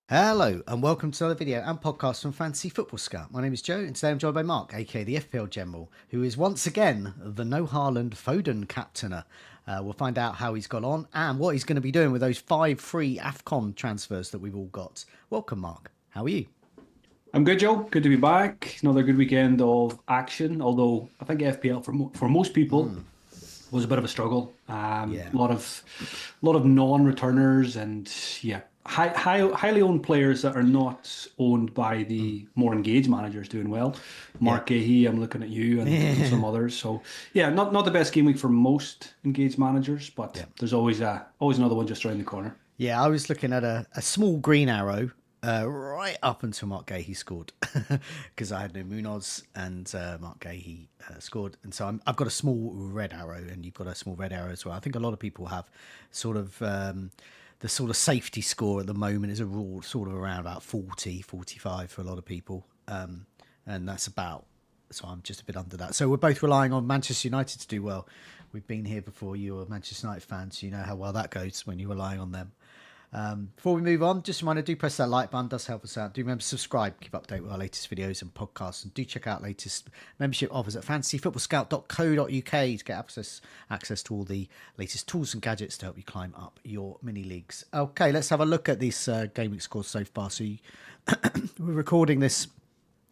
Hello and welcome to another video and podcast from Fantasy Football Scout. My name is Joe and today I'm joined by Mark, aka the FPL General, who is once again the No Haaland Foden captainer. We'll find out how he's got on and what he's going to be doing with those 5 free AFCON transfers that we've all got. Welcome, Mark. How are you? I'm good, Joe. Good to be back. Another good weekend of action. Although I think FPL for most people was a bit of a struggle. Yeah. A lot of non-returners and highly owned players that are not owned by the more engaged managers doing well. Yeah. Mark Gahey, I'm looking at you and some others. So yeah, not the best game week for most engaged managers, but Yeah. there's always another one just around the corner. Yeah, I was looking at a small green arrow right up until Mark Gahey scored because I had no Munoz and Mark Gahey scored. And so I've got a small red arrow and you've got a small red arrow as well. I think a lot of people have sort of the sort of safety score at the moment is a rule sort of around about 40, 45 for a lot of people. And that's about, so I'm just a bit under that. So we're both relying on Manchester United to do well. We've been here before. You're a Manchester United fan, so you know how well that goes when you're relying on them. Before we move on, just a reminder, do press that like button, does help us out. Do remember to subscribe, keep up to date with our latest videos and podcasts, and do check out latest membership offers at fantasyfootballscout.co.uk to get access to all the latest tools and gadgets to help you climb up your mini leagues. Okay, let's have a look at this Gameweek scores so far. So we're recording this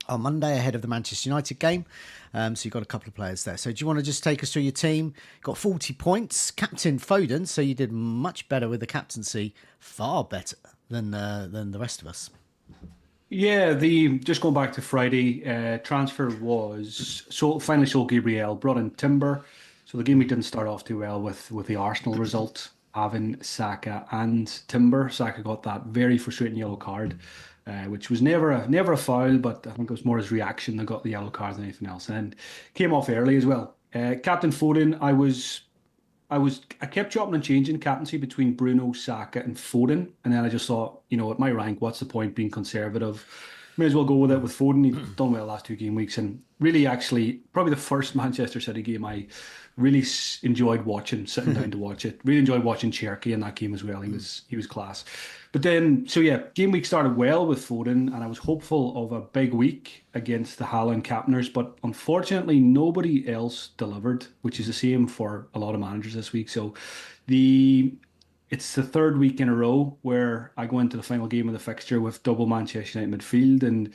on Monday ahead of the Manchester United game. So you've got a couple of players there. So do you want to just take us through your team? Got 40 points. Captain Foden, so you did much better with the captaincy, far better than the rest of us. Yeah, the just going back to Friday, transfer was finally sold Gabriel, brought in Timber. So the game week didn't start off too well with the Arsenal result, having Saka and Timber. Saka got that very frustrating yellow card, which was never a foul, but I think it was more his reaction that got the yellow card than anything else, and came off early as well. Captain Foden, I kept chopping and changing captaincy between Bruno, Saka, and Foden, and then I just thought, at my rank, what's the point being conservative? May as well go with it with Foden. He's done well the last 2 game weeks, and really, actually, probably the first Manchester City game I really enjoyed watching, sitting down to watch it. Really enjoyed watching Cherky in that game as well. He was class. But then, so yeah, game week started well with Foden, and I was hopeful of a big week against the Haaland captainers, but unfortunately, nobody else delivered, which is the same for a lot of managers this week. So it's the third week in a row where I go into the final game of the fixture with double Manchester United midfield, and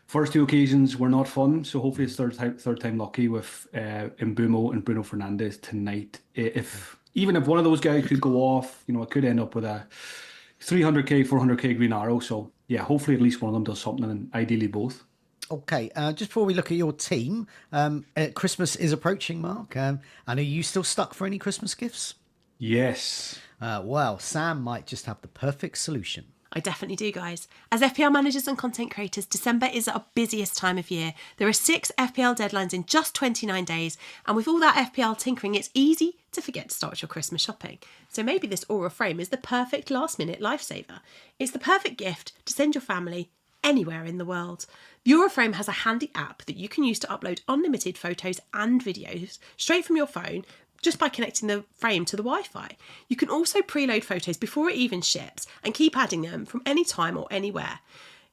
first two occasions were not fun. So hopefully it's third time lucky with Mbumo and Bruno Fernandes tonight. Even if one of those guys could go off, I could end up with a 300k, 400k green arrow. So yeah, hopefully at least one of them does something, and ideally both. Okay, just before we look at your team, Christmas is approaching, Mark. And are you still stuck for any Christmas gifts? Yes. Well, Sam might just have the perfect solution. I definitely do, guys. As FPL managers and content creators, December is our busiest time of year. There are 6 FPL deadlines in just 29 days, and with all that FPL tinkering, it's easy to forget to start your Christmas shopping. So maybe this Aura frame is the perfect last-minute lifesaver. It's the perfect gift to send your family anywhere in the world. The Aura frame has a handy app that you can use to upload unlimited photos and videos straight from your phone, just by connecting the frame to the Wi-Fi. You can also preload photos before it even ships and keep adding them from any time or anywhere.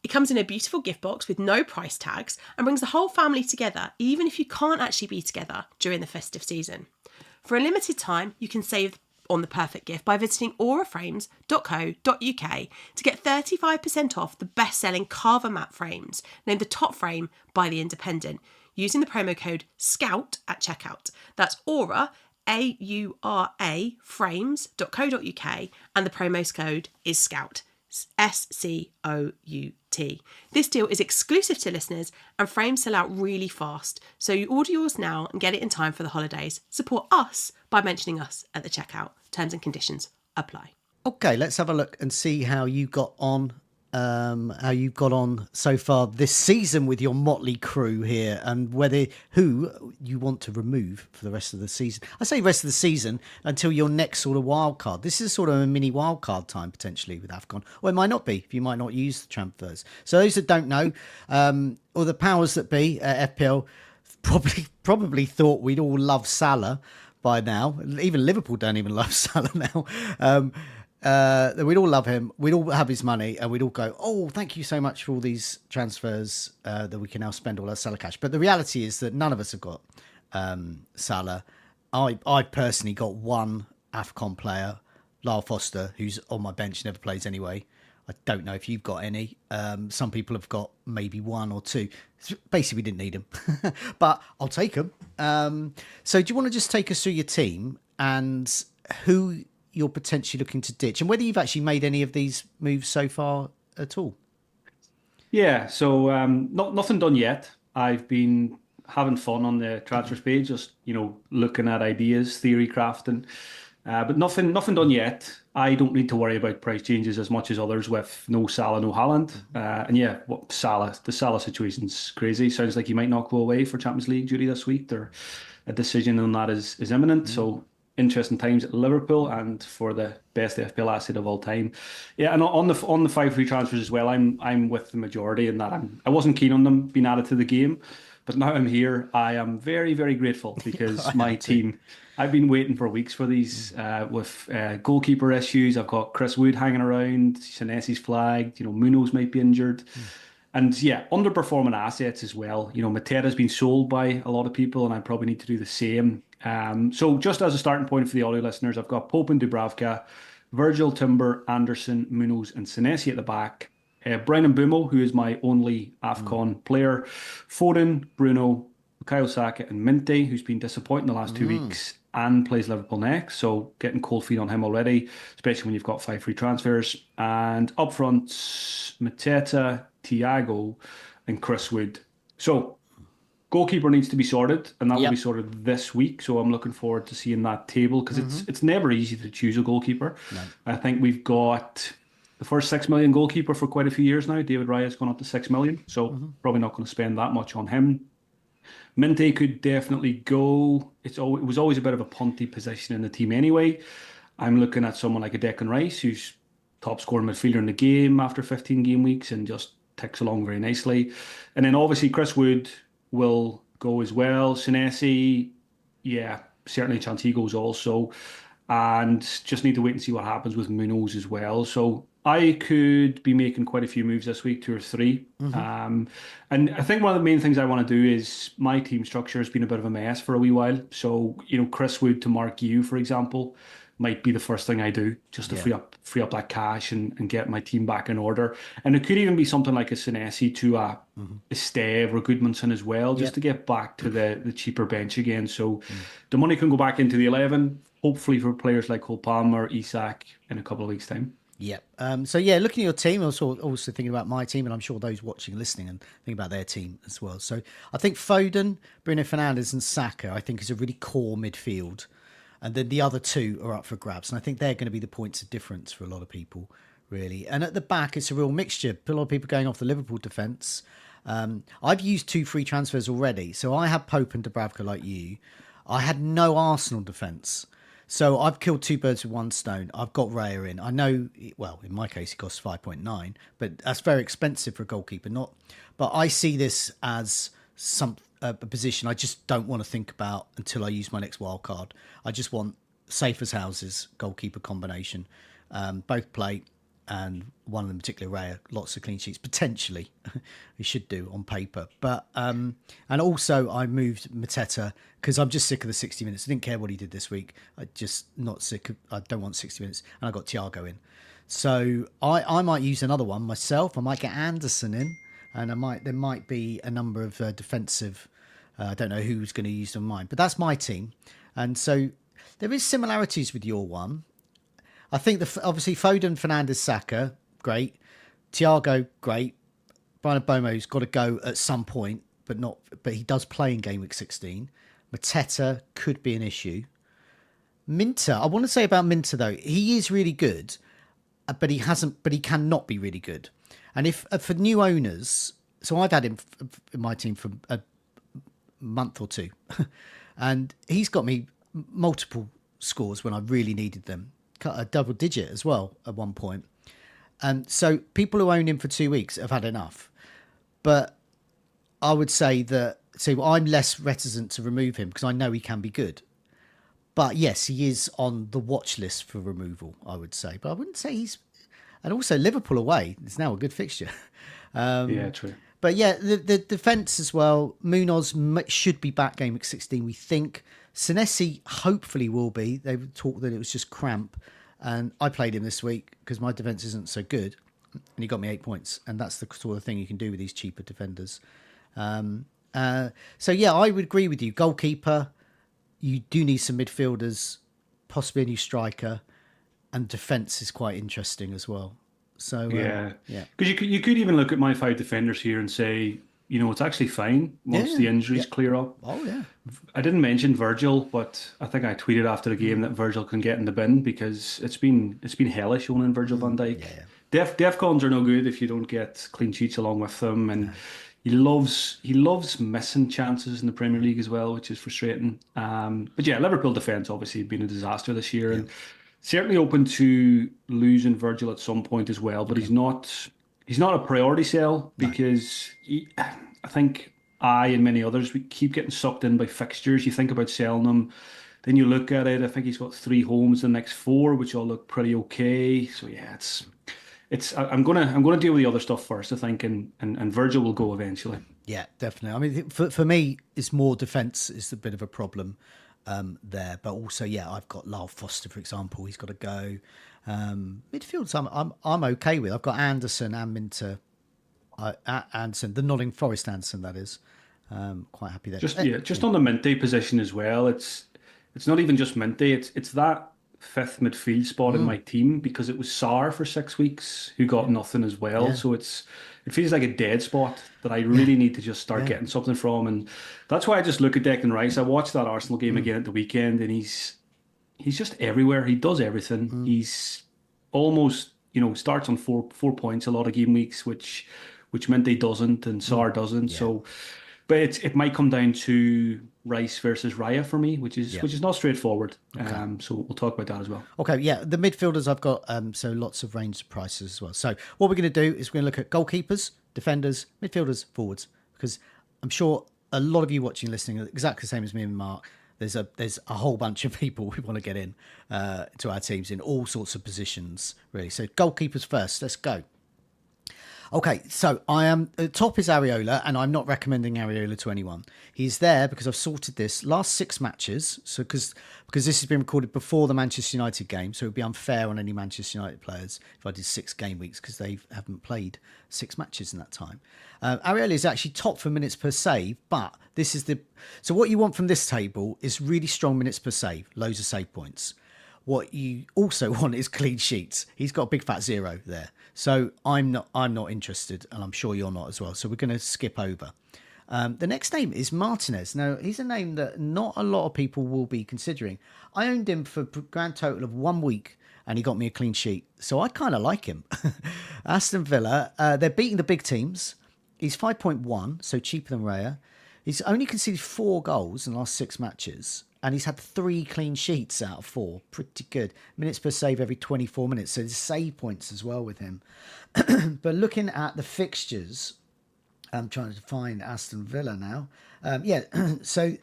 It comes in a beautiful gift box with no price tags and brings the whole family together, even if you can't actually be together during the festive season. For a limited time, you can save on the perfect gift by visiting auraframes.co.uk to get 35% off the best-selling Carver matte frames, named the top frame by The Independent, using the promo code SCOUT at checkout. That's Aura, AURA frames.co.uk, and the promo code is SCOUT, SCOUT. This deal is exclusive to listeners, and frames sell out really fast, so you order yours now and get it in time for the holidays. Support us by mentioning us at the checkout. Terms and conditions apply. Okay, let's have a look and see how you got on so far this season with your motley crew here, and who you want to remove for the rest of the season. I say rest of the season until your next sort of wild card. This is sort of a mini wild card time potentially with AFCON, or it might not be if you might not use the transfers. So those that don't know, or the powers that be at FPL probably thought we'd all love Salah by now. Even Liverpool don't even love Salah now. we'd all love him. We'd all have his money, and we'd all go, "Oh, thank you so much for all these transfers that we can now spend all our Salah cash." But the reality is that none of us have got Salah. I personally got one AFCON player, Lyle Foster, who's on my bench, never plays anyway. I don't know if you've got any. Some people have got maybe one or two. Basically, we didn't need them, but I'll take them. So do you want to just take us through your team and who you're potentially looking to ditch and whether you've actually made any of these moves so far at all? Yeah, so nothing done yet. I've been having fun on the transfers page, just looking at ideas, theory crafting, but nothing done yet. I don't need to worry about price changes as much as others with no Salah, no Haaland, and yeah, the Salah situation's crazy. Sounds like he might not go away for Champions League duty this week. A decision on that is imminent. So interesting times at Liverpool and for the best FPL asset of all time. Yeah, and on the 5 free transfers as well, I'm with the majority in that I wasn't keen on them being added to the game, but now I'm here. I am very, very grateful because my team, I've been waiting for weeks for these with goalkeeper issues. I've got Chris Wood hanging around, Senesi's flagged, Munoz might be injured. And yeah, underperforming assets as well. Mateta's been sold by a lot of people, and I probably need to do the same. So just as a starting point for the audio listeners, I've got Pope and Dubravka, Virgil, Timber, Anderson, Munoz, and Senesi at the back. Brian Mbeumo, who is my only AFCON player. Foden, Bruno, Bukayo Saka, and Minte, who's been disappointing the last 2 weeks and plays Liverpool next. So getting cold feet on him already, especially when you've got 5 free transfers. And up front, Mateta, Thiago, and Chris Wood. So goalkeeper needs to be sorted, and that will be sorted this week. So I'm looking forward to seeing that table because it's never easy to choose a goalkeeper. No. I think we've got the first 6 million goalkeeper for quite a few years now. David Raya's gone up to 6 million, so probably not going to spend that much on him. Minte could definitely go. It was always a bit of a punty position in the team anyway. I'm looking at someone like a Declan Rice, who's top scoring midfielder in the game after 15 game weeks and just ticks along very nicely. And then obviously Chris Wood will go as well. Senesi, yeah, certainly a chance he goes also. And just need to wait and see what happens with Munoz as well. So I could be making quite a few moves this week, 2 or 3. And I think one of the main things I want to do is my team structure has been a bit of a mess for a wee while. So, Chris Wood to Mark Yu, for example, might be the first thing I do just to free up that cash and get my team back in order. And it could even be something like a Senesi to a Esteve or Goodmanson as well, just to get back to the cheaper bench again. So the money can go back into the 11, hopefully for players like Cole Palmer, Isak in a couple of weeks' time. Yeah. So yeah, looking at your team, I was also thinking about my team, and I'm sure those watching and listening and thinking about their team as well. So I think Foden, Bruno Fernandes and Saka, I think is a really core midfield. And then the other 2 are up for grabs. And I think they're going to be the points of difference for a lot of people, really. And at the back, it's a real mixture. A lot of people going off the Liverpool defence. I've used 2 free transfers already. So I had Pope and Dubravka like you. I had no Arsenal defence. So I've killed 2 birds with 1 stone. I've got Raya in. I know, well, in my case, it costs 5.9. But that's very expensive for a goalkeeper. But I see this as a position I just don't want to think about until I use my next wild card. I just want safe as houses goalkeeper combination. Both play, and one of them, particularly Raya, lots of clean sheets potentially. He should do on paper. But and also I moved Mateta because I'm just sick of the 60 minutes. I didn't care what he did this week. I don't want 60 minutes, and I got Thiago in. So I might use another one myself. I might get Anderson in. And there might be a number of defensive. I don't know who's going to use them mine, but that's my team. And so there is similarities with your one. I think obviously Foden, Fernandes, Saka, great. Thiago, great. Brian Mbeumo's got to go at some point, but he does play in Gameweek 16. Mateta could be an issue. Minter, I want to say about Minter though, he is really good, but he cannot be really good. And if for new owners, so I've had him in my team for a month or 2, and he's got me multiple scores when I really needed them, a double digit as well at one point. And so people who own him for 2 weeks have had enough. But I would say that, I'm less reticent to remove him because I know he can be good. But yes, he is on the watch list for removal, I would say. But I wouldn't say he's. And also, Liverpool away is now a good fixture. Yeah, true. But yeah, the defence as well. Munoz should be back game week 16, we think. Senesi hopefully will be. They talked that it was just cramp. And I played him this week because my defence isn't so good. And he got me 8 points. And that's the sort of thing you can do with these cheaper defenders. So yeah, I would agree with you. Goalkeeper, you do need some midfielders, possibly a new striker. And defence is quite interesting as well. So Yeah, yeah. because you could even look at my 5 defenders here and say, it's actually fine once the injuries clear up. Oh yeah. I didn't mention Virgil, but I think I tweeted after the game that Virgil can get in the bin because it's been hellish owning Virgil van Dijk. Yeah. Defcons are no good if you don't get clean sheets along with them, and he loves missing chances in the Premier League as well, which is frustrating. But yeah, Liverpool defence obviously been a disaster this year, and certainly open to losing Virgil at some point as well. But he's not a priority sell because I think I and many others, we keep getting sucked in by fixtures. You think about selling him, then you look at it. I think he's got 3 homes in the next 4, which all look pretty okay. So yeah, I'm gonna deal with the other stuff first, I think, and Virgil will go eventually. Yeah, definitely. I mean, for me, it's more defence is a bit of a problem there, but also I've got Lyle Foster, for example. He's got to go. Midfields, I'm okay with. I've got Anderson and Minter. Anderson, the Nottingham Forest Anderson, that is. Quite happy there. Just on the Minty position as well. It's not even just Minty. It's that 5th midfield spot in my team because it was Sarr for 6 weeks who got nothing as well. Yeah. So it feels like a dead spot that I really need to just start getting something from, and that's why I just look at Declan Rice. I watched that Arsenal game again at the weekend, and he's just everywhere. He does everything. He's almost starts on four points a lot of game weeks, which Minty doesn't and Sarr doesn't. So, but it might come down to Rice versus Raya for me, which is not straightforward. Okay. So we'll talk about that as well. Okay, yeah, the midfielders I've got so lots of range of prices as well. So what we're going to do is we're going to look at goalkeepers, defenders, midfielders, forwards, because I'm sure a lot of you watching and listening are exactly the same as me and Mark. There's a whole bunch of people we want to get in to our teams in all sorts of positions, really. So goalkeepers first. Let's go. Okay, so top is Areola, and I'm not recommending Areola to anyone. He's there because I've sorted this last 6 matches. So because this has been recorded before the Manchester United game, so it would be unfair on any Manchester United players if I did 6 game weeks because they haven't played 6 matches in that time. Areola is actually top for minutes per save, but so what you want from this table is really strong minutes per save, loads of save points. What you also want is clean sheets. He's got a big fat 0 there. So I'm not interested, and I'm sure you're not as well. So we're going to skip over. The next name is Martinez. Now, he's a name that not a lot of people will be considering. I owned him for a grand total of 1 week, and he got me a clean sheet. So I kind of like him. Aston Villa, they're beating the big teams. He's 5.1, so cheaper than Raya. He's only conceded 4 goals in the last 6 matches. And he's had 3 clean sheets out of 4. Pretty good. Minutes per save every 24 minutes. So there's save points as well with him. But looking at the fixtures, I'm trying to find Aston Villa now. So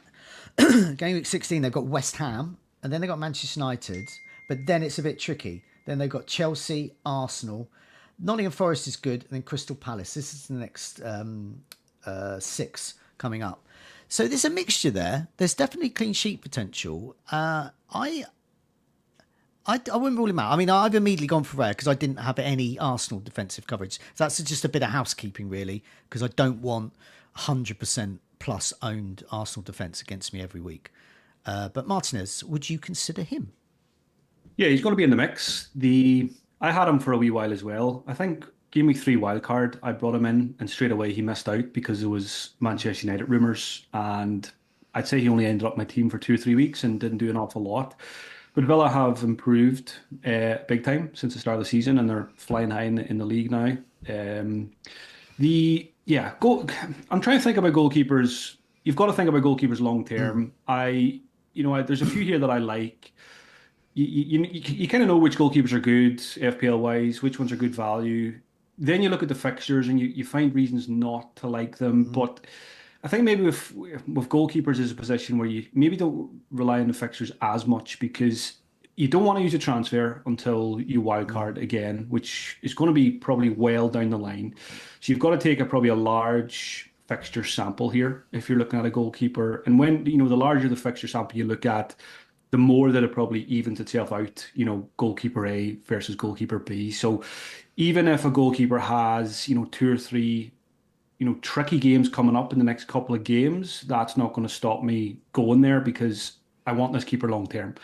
Gameweek 16, they've got West Ham. And then they've got Manchester United. But then it's a bit tricky. Then they've got Chelsea, Arsenal. Nottingham Forest is good. And then Crystal Palace. This is the next 6 coming up. So there's a mixture there. There's definitely clean sheet potential. I wouldn't rule him out. I mean, I've immediately gone for Rare because I didn't have any Arsenal defensive coverage. So that's just a bit of housekeeping, really, because I don't want 100% plus owned Arsenal defence against me every week. But Martinez, would you consider him? Yeah, he's going to be in the mix. I had him for a wee while as well. I think Game Week 3 wildcard, I brought him in, and straight away he missed out because there was Manchester United rumours, and I'd say he only ended up my team for 2 or 3 weeks and didn't do an awful lot. But Villa have improved big time since the start of the season, and they're flying high in the league now. I'm trying to think about goalkeepers. You've got to think about goalkeepers long term. There's a few here that I like. You kind of know which goalkeepers are good FPL wise, which ones are good value. Then you look at the fixtures and you find reasons not to like them. But I think maybe with goalkeepers is a position where you maybe don't rely on the fixtures as much because you don't want to use a transfer until you wildcard again, which is going to be probably well down the line. So you've got to take probably a large fixture sample here if you're looking at a goalkeeper. And when, the larger the fixture sample you look at, the more that it probably evens itself out, goalkeeper A versus goalkeeper B. So even if a goalkeeper has, two or three tricky games coming up in the next couple of games, that's not going to stop me going there because I want this keeper long term.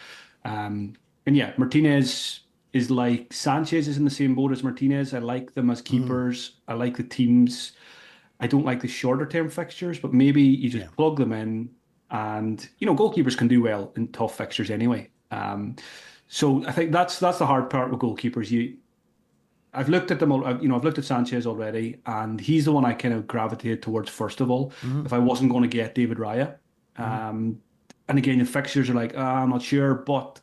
And yeah, Martinez is like Sanchez is in the same boat as Martinez. I like them as keepers. I like the teams. I don't like the shorter term fixtures, but maybe you just plug them in and, goalkeepers can do well in tough fixtures anyway. So I think that's the hard part with goalkeepers. I've looked at them, I've looked at Sanchez already, and he's the one I kind of gravitated towards first of all. If I wasn't going to get David Raya, and again, the fixtures are like, I'm not sure, but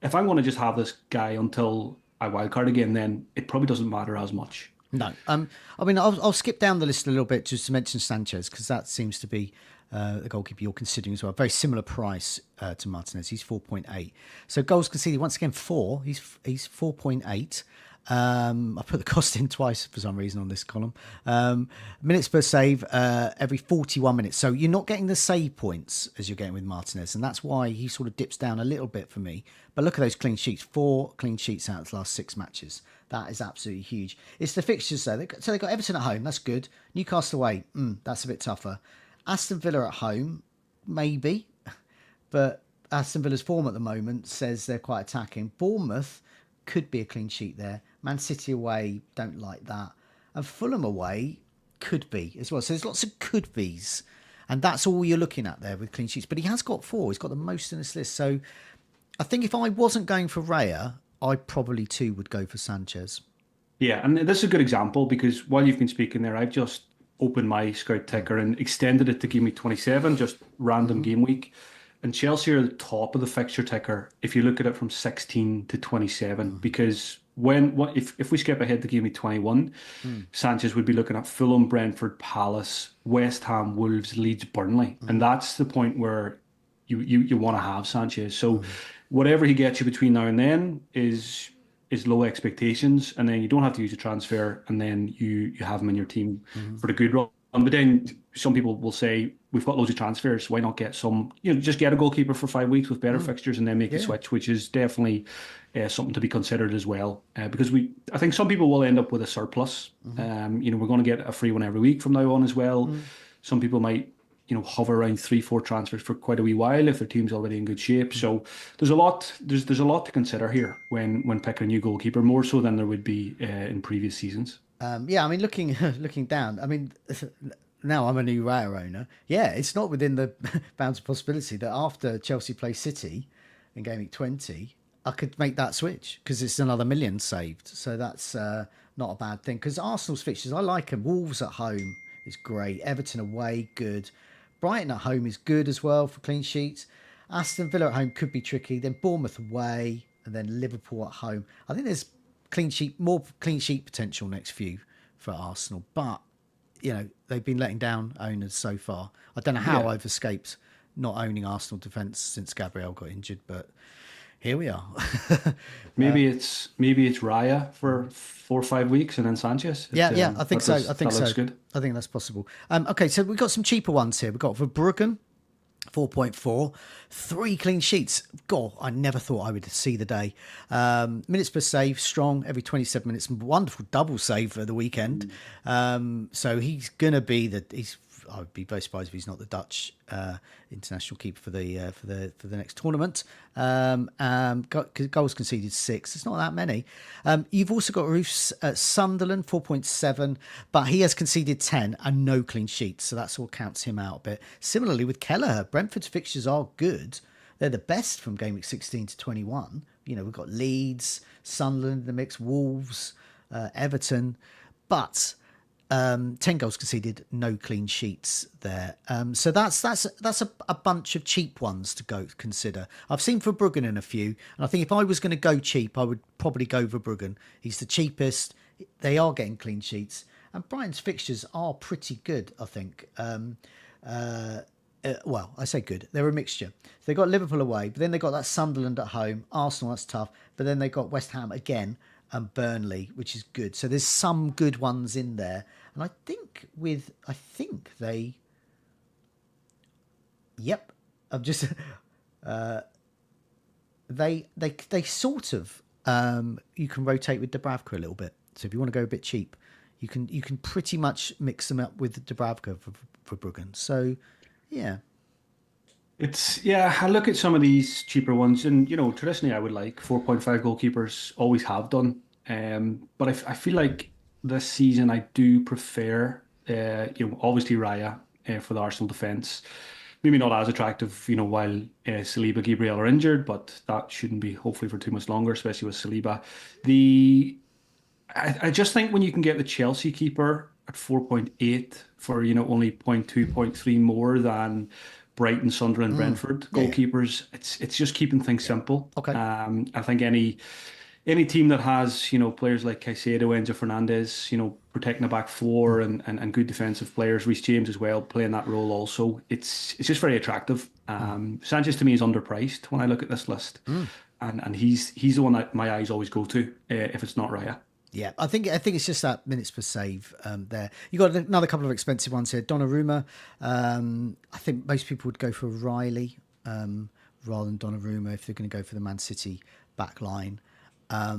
if I'm going to just have this guy until I wildcard again, then it probably doesn't matter as much. No, I mean, I'll skip down the list a little bit just to mention Sanchez because that seems to be the goalkeeper you're considering as well. Very similar price to Martinez. He's 4.8. So goals conceded once again 4. He's 4.8. I put the cost in twice for some reason on this column. Minutes per save every 41 minutes. So you're not getting the save points as you're getting with Martinez, and that's why he sort of dips down a little bit for me. But look at those clean sheets. 4 clean sheets out of the last 6 matches. That is absolutely huge. It's the fixtures though. So they've got Everton at home. That's good. Newcastle away. That's a bit tougher. Aston Villa at home. Maybe. But Aston Villa's form at the moment says they're quite attacking. Bournemouth could be a clean sheet there. Man City away, don't like that. And Fulham away could be as well. So there's lots of could be's. And that's all you're looking at there with clean sheets. But he has got 4. He's got the most in this list. So I think if I wasn't going for Raya, I probably too would go for Sanchez. Yeah, and this is a good example because while you've been speaking there, I've just opened my scout ticker and extended it to Gameweek 27, just random game week. And Chelsea are at the top of the fixture ticker if you look at it from 16 to 27, because if we skip ahead to Game Week 21, Sanchez would be looking at Fulham, Brentford, Palace, West Ham, Wolves, Leeds, Burnley. And that's the point where you want to have Sanchez. So whatever he gets you between now and then is low expectations, and then you don't have to use a transfer, and then you have him in your team for the good run. But then some people will say, we've got loads of transfers, why not get some, just get a goalkeeper for 5 weeks with better fixtures and then make the switch, which is definitely something to be considered as well. Because I think some people will end up with a surplus. We're going to get a free one every week from now on as well. Some people might, hover around 3-4 transfers for quite a wee while if their team's already in good shape. So there's a lot to consider here when picking a new goalkeeper, more so than there would be in previous seasons. I mean, looking down, I mean, now I'm a new Raya owner. Yeah, it's not within the bounds of possibility that after Chelsea play City in Game Week 20, I could make that switch because it's another million saved. So that's not a bad thing. Because Arsenal's fixtures, I like them. Wolves at home is great. Everton away, good. Brighton at home is good as well for clean sheets. Aston Villa at home could be tricky. Then Bournemouth away, and then Liverpool at home. I think there's more clean sheet potential next few for Arsenal, but they've been letting down owners so far. I don't know how I've escaped not owning Arsenal defence since Gabriel got injured, but here we are. maybe it's Raya for 4 or 5 weeks and then Sanchez. I think so. I think so. Looks good. I think that's possible. Okay, so we've got some cheaper ones here. We've got Verbruggen, 4.4, 3 clean sheets. God, I never thought I would see the day. Minutes per save, strong, every 27 minutes. Wonderful double save for the weekend. So he's going to be I would be very surprised if he's not the Dutch international keeper for the next tournament. Goals conceded 6. It's not that many. You've also got Roofs at Sunderland, 4.7, but he has conceded 10 and no clean sheets, so that's what counts him out a bit. Similarly with Kelleher, Brentford's fixtures are good. They're the best from Game Week 16 to 21. We've got Leeds, Sunderland in the mix, Wolves, Everton, but 10 goals conceded, no clean sheets there. So that's a bunch of cheap ones to go consider. I've seen Verbruggen in a few, and I think if I was going to go cheap, I would probably go Verbruggen. He's the cheapest. They are getting clean sheets, and Brighton's fixtures are pretty good, I think. Well, I say good. They're a mixture. They got Liverpool away, but then they got that Sunderland at home. Arsenal, that's tough. But then they got West Ham again and Burnley, which is good. So there's some good ones in there. And I think they. Yep, I'm just. They sort of you can rotate with Dubravka a little bit. So if you want to go a bit cheap, you can pretty much mix them up with Dubravka for Bruggen. So yeah. I look at some of these cheaper ones, and traditionally I would like 4.5 goalkeepers, always have done. But I feel like this season I do prefer, obviously Raya for the Arsenal defence. Maybe not as attractive, while Saliba, Gabriel are injured, but that shouldn't be hopefully for too much longer, especially with Saliba. I just think when you can get the Chelsea keeper at 4.8 for only 0.2, 0.3 more than Brighton, Sunderland, Brentford goalkeepers, it's just keeping things simple. Okay. I think any team that has players like Caicedo, Enzo Fernandez, protecting the back four and good defensive players, Reece James as well playing that role also, it's just very attractive. Sanchez to me is underpriced when I look at this list, and he's the one that my eyes always go to if it's not Raya. Yeah, I think it's just that minutes per save there. You got another couple of expensive ones here. Donnarumma, I think most people would go for Riley rather than Donnarumma if they're going to go for the Man City back line. A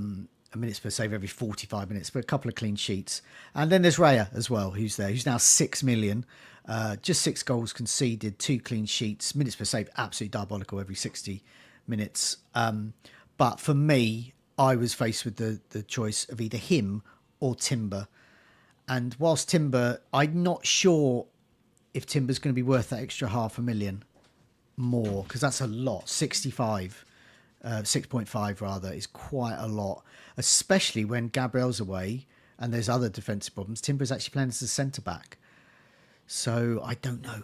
minutes per save every 45 minutes, but a couple of clean sheets. And then there's Raya as well, who's there. Who's now 6 million, just 6 goals conceded, 2 clean sheets. Minutes per save, absolutely diabolical every 60 minutes. But for me, I was faced with the choice of either him or Timber. And whilst Timber, I'm not sure if Timber's going to be worth that extra 500,000 more, because that's a lot. 6.5 rather, is quite a lot, especially when Gabriel's away and there's other defensive problems. Timber's actually playing as a centre-back. So I don't know.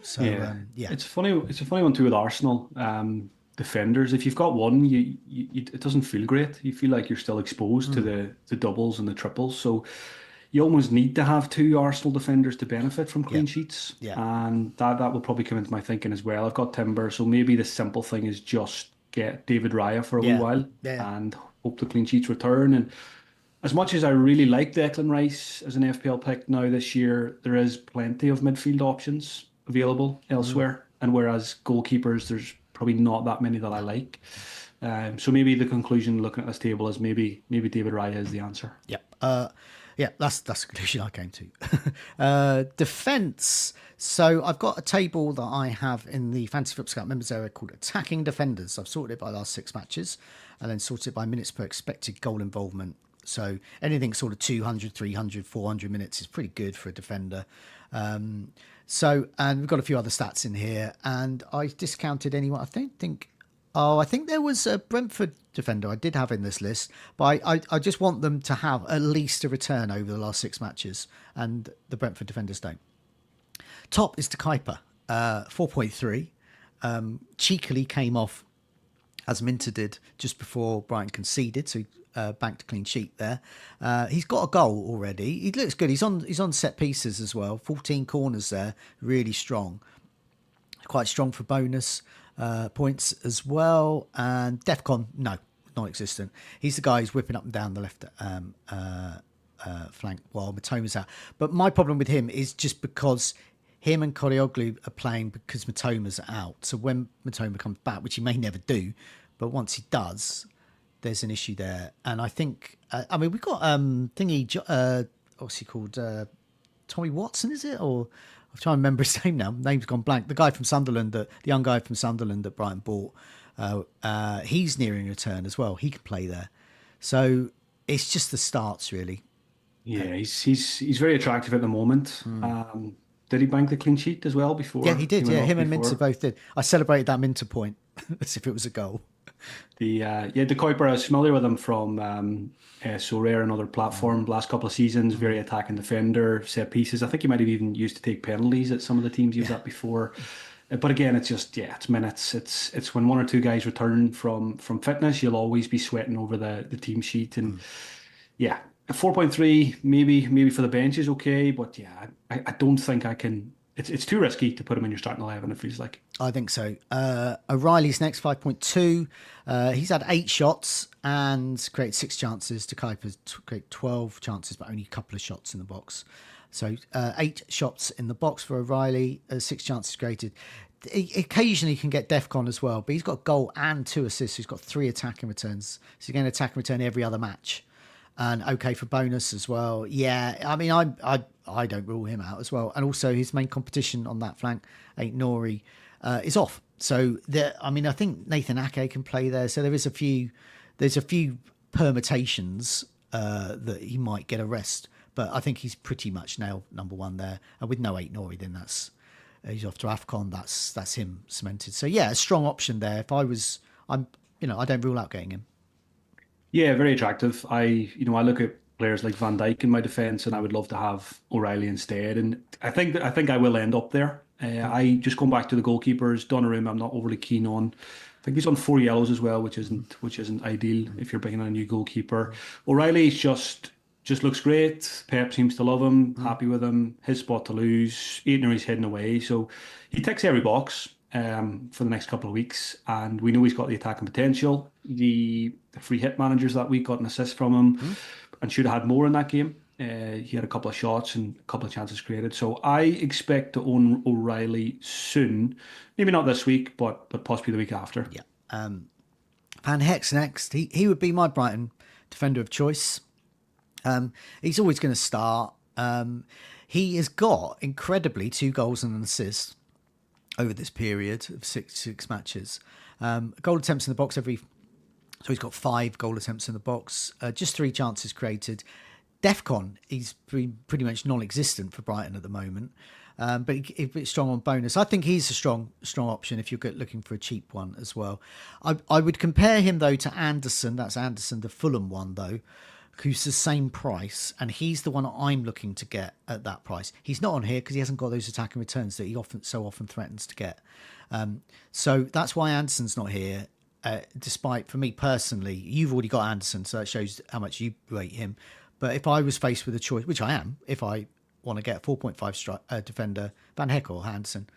So yeah. It's a funny one too with Arsenal. Defenders, if you've got one, it doesn't feel great. You feel like you're still exposed to the doubles and the triples. So you almost need to have 2 Arsenal defenders to benefit from clean sheets. Yeah. And that will probably come into my thinking as well. I've got Timber, so maybe the simple thing is just get David Raya for a wee while and hope the clean sheets return. And as much as I really like Declan Rice as an FPL pick now this year, there is plenty of midfield options available elsewhere. And whereas goalkeepers, there's probably not that many that I like. So maybe the conclusion looking at this table is maybe David Raya is the answer. Yep. Yeah, that's the conclusion I came to. Defence. So I've got a table that I have in the Fantasy Football Scout members area called Attacking Defenders. I've sorted it by the last 6 matches and then sorted it by minutes per expected goal involvement. So anything sort of 200, 300, 400 minutes is pretty good for a defender. And we've got a few other stats in here, and I discounted anyone. I think there was a Brentford defender I did have in this list, but I just want them to have at least a return over the last 6 matches, and the Brentford defenders don't. Top is to Kuiper, 4.3. Cheekily came off as Minter did just before Brighton conceded, so he banked a clean sheet there. He's got a goal already. He looks good. He's on set pieces as well. 14 corners there, really strong. Quite strong for bonus points as well. And Defcon, no, non-existent. He's the guy who's whipping up and down the left flank while Matoma's out. But my problem with him is just because him and Korioglu are playing because Matoma's out. So when Matoma comes back, which he may never do, but once he does, there's an issue there. And I think, we've got what's he called? Tommy Watson, is it? Or I'm trying to remember his name now. Name's gone blank. The guy from Sunderland, the young guy from Sunderland that Brighton bought, he's nearing return as well. He can play there. So it's just the starts, really. Yeah, he's very attractive at the moment. Did he bank the clean sheet as well before? Yeah, he did. Yeah, him and Minter both did. I celebrated that Minter point as if it was a goal. The Kuiper, I was familiar with him from Sorare, another platform, last couple of seasons. Very attacking defender, set pieces. I think he might have even used to take penalties at some of the teams used that before. But again, it's just it's minutes. It's when 1 or 2 guys return from fitness, you'll always be sweating over the team sheet. And 4.3 maybe for the bench is okay, but I don't think I can it's too risky to put him in your starting 11, it feels like. I think so. O'Reilly's next, 5.2. He's had 8 shots and created 6 chances. To Kuiper's create 12 chances, but only a couple of shots in the box. So 8 shots in the box for O'Reilly, 6 chances created. He occasionally can get DEFCON as well, but he's got a goal and 2 assists. He's got 3 attacking returns. So he's going to attack and return every other match. And okay for bonus as well. Yeah, I mean, I don't rule him out as well. And also his main competition on that flank, Ain't Nori, is off. So I think Nathan Ake can play there. So there's a few permutations that he might get a rest. But I think he's pretty much nailed number 1 there. And with no Ain't Nori, then he's off to AFCON. That's him cemented. So yeah, a strong option there. If I don't rule out getting him. Yeah, very attractive. I look at players like Van Dijk in my defence, and I would love to have O'Reilly instead. And I think I will end up there. I just going back to the goalkeepers, Donnarumma, I'm not overly keen on. I think he's on 4 yellows as well, which isn't ideal if you're bringing on a new goalkeeper. O'Reilly just looks great. Pep seems to love him, happy with him. His spot to lose. Aitner is heading away, so he ticks every box for the next couple of weeks, and we know he's got the attacking potential. The free hit managers that week got an assist from him, and should have had more in that game. He had a couple of shots and a couple of chances created. So I expect to own O'Reilly soon. Maybe not this week, but possibly the week after. Yeah. Van Heck's next. He would be my Brighton defender of choice. He's always going to start. He has got incredibly 2 goals and an assist over this period of six matches. Goal attempts in the box so he's got 5 goal attempts in the box, just 3 chances created. DEFCON, he's pretty much non-existent for Brighton at the moment, but he's strong on bonus. I think he's a strong option if you're looking for a cheap one as well. I would compare him though to Anderson. That's Anderson, the Fulham one though, who's the same price, and he's the one I'm looking to get at that price. He's not on here because he hasn't got those attacking returns that he so often threatens to get. So that's why Anderson's not here. Despite, for me personally, you've already got Anderson, so that shows how much you rate him. But if I was faced with a choice, which I am, if I want to get a 4.5 defender, Van Heck or Anderson,